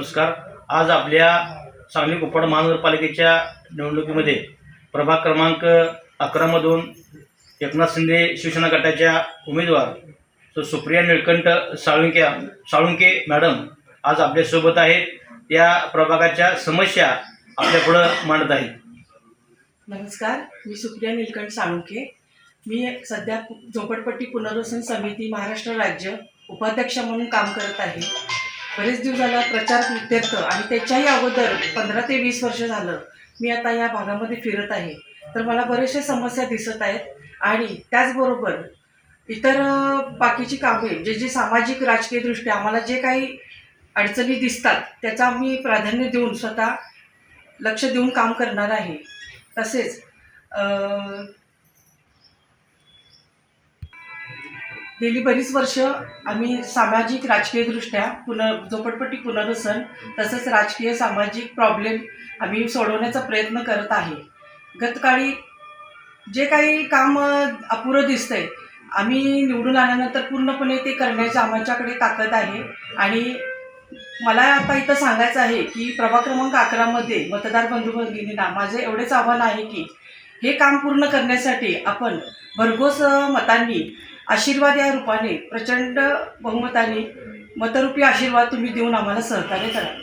नमस्कार। आज आपल्या सांगली कोपड महानगरपालिकेच्या निवडणुकीमध्ये प्रभाग क्रमांक 11 मधून एकनाथ शिंदे शिवसेना गटाच्या उमेदवार सुप्रिया निळकंठ साळुंके मॅडम आज आपल्यासोबत आहेत। या प्रभागाच्या समस्या आपल्यापुढे मांडत आहेत। नमस्कार, मी सुप्रिया निळकंठ साळुंके। मी सध्या झोपडपट्टी पुनर्वसन समिती महाराष्ट्र राज्य उपाध्यक्ष म्हणून काम करत आहे। बरेच दिवस झाला प्रचार विद्यार्थ आणि त्याच्याही अगोदर 15 ते 20 वर्ष झालं मी आता या भागामध्ये फिरत आहे। तर मला बरेचशा समस्या दिसत आहेत आणि त्याचबरोबर इतर बाकीची कामे जे सामाजिक राजकीय दृष्ट्या आम्हाला जे काही अडचणी दिसतात त्याचा आम्ही प्राधान्य देऊन स्वतः लक्ष देऊन काम करणार आहे। तसेच गेली बरीच वर्ष आम्ही सामाजिक राजकीय दृष्ट्या झोपडपट्टी पुनर्वसन तसेच राजकीय सामाजिक प्रॉब्लेम आम्ही सोडवण्याचा प्रयत्न करत आहे। गतकाळी जे काही काम अपुरं दिसतंय आम्ही निवडून आल्यानंतर पूर्णपणे ते करण्याची आमच्याकडे ताकद आहे। आणि मला आता इथं सांगायचं आहे की प्रभाग क्रमांक 11 मध्ये मतदार बंधू भगिनींना माझे एवढेच आव्हान आहे की हे काम पूर्ण करण्यासाठी आपण भरघोस मतांनी आशीर्वाद या रूपाने प्रचंड बहुमताने मतरूपी आशीर्वाद तुम्ही देऊन आम्हाला सहकार्य करा।